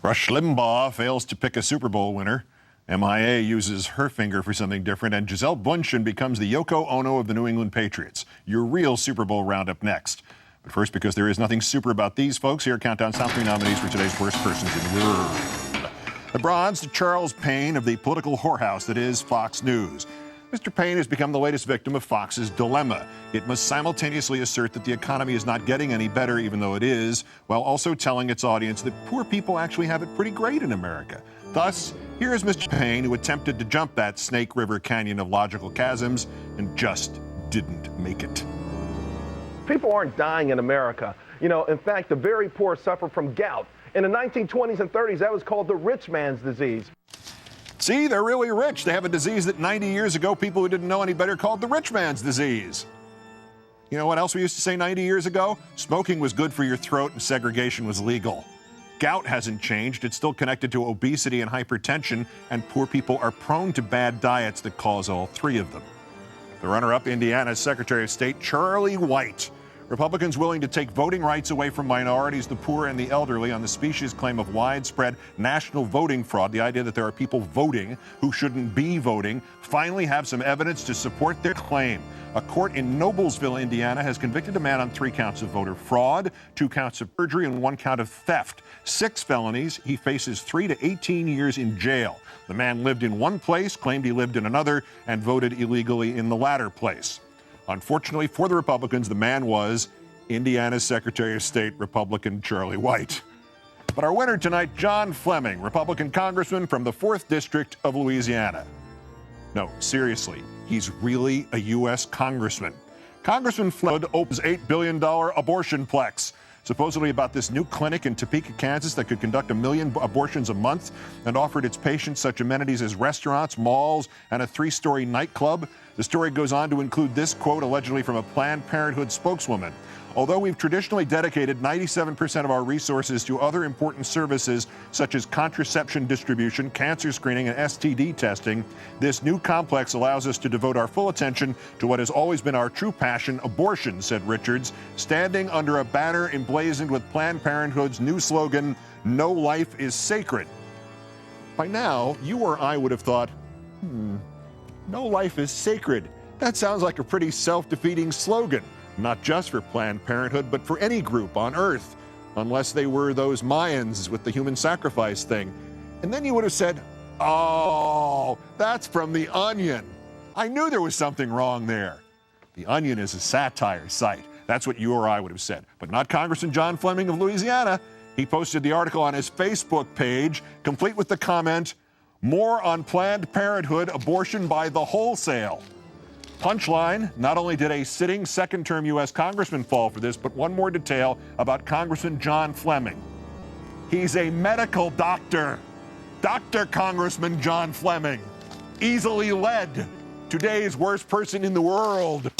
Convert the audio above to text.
Rush Limbaugh fails to pick a Super Bowl winner. MIA uses her finger for something different, and Gisele Bündchen becomes the Yoko Ono of the New England Patriots. Your real Super Bowl roundup next. But first, because there is nothing super about these folks, here are Countdown's top 3 nominees for today's worst persons in the world. The bronze to Charles Payne of the political whorehouse that is Fox News. Mr. Payne has become the latest victim of Fox's dilemma. It must simultaneously assert that the economy is not getting any better, even though it is, while also telling its audience that poor people actually have it pretty great in America. Thus, here is Mr. Payne, who attempted to jump that Snake River Canyon of logical chasms and just didn't make it. People aren't dying in America. In fact, the very poor suffer from gout. In the 1920s and 30s, that was called the rich man's disease. See, they're really rich. They have a disease that 90 years ago, people who didn't know any better called the rich man's disease. You know what else we used to say 90 years ago? Smoking was good for your throat and segregation was legal. Gout hasn't changed. It's still connected to obesity and hypertension, and poor people are prone to bad diets that cause all three of them. The runner-up, Indiana's Secretary of State, Charlie White. Republicans willing to take voting rights away from minorities, the poor, and the elderly on the specious claim of widespread national voting fraud, the idea that there are people voting who shouldn't be voting, finally have some evidence to support their claim. A court in Noblesville, Indiana, has convicted a man on 3 counts of voter fraud, 2 counts of perjury, and 1 count of theft. 6 felonies. He faces 3 to 18 years in jail. The man lived in one place, claimed he lived in another, and voted illegally in the latter place. Unfortunately for the Republicans, the man was Indiana's Secretary of State, Republican Charlie White. But our winner tonight, John Fleming, Republican congressman from the 4th District of Louisiana. No, seriously, he's really a U.S. congressman. Congressman Fleming opens $8 billion abortionplex, supposedly about this new clinic in Topeka, Kansas that could conduct 1 million abortions a month and offered its patients such amenities as restaurants, malls, and a 3-story nightclub. The story goes on to include this quote allegedly from a Planned Parenthood spokeswoman. Although we've traditionally dedicated 97% of our resources to other important services such as contraception distribution, cancer screening, and STD testing, this new complex allows us to devote our full attention to what has always been our true passion, abortion, said Richards, standing under a banner emblazoned with Planned Parenthood's new slogan, "No life is sacred." By now, you or I would have thought, no life is sacred. That sounds like a pretty self-defeating slogan. Not just for Planned Parenthood, but for any group on Earth, unless they were those Mayans with the human sacrifice thing. And then you would have said, oh, that's from The Onion. I knew there was something wrong there. The Onion is a satire site. That's what you or I would have said. But not Congressman John Fleming of Louisiana. He posted the article on his Facebook page, complete with the comment, "More on Planned Parenthood abortion by the wholesale." Punchline, not only did a sitting second-term U.S. congressman fall for this, but one more detail about Congressman John Fleming. He's a medical doctor. Dr. Congressman John Fleming. Easily led. Today's worst person in the world.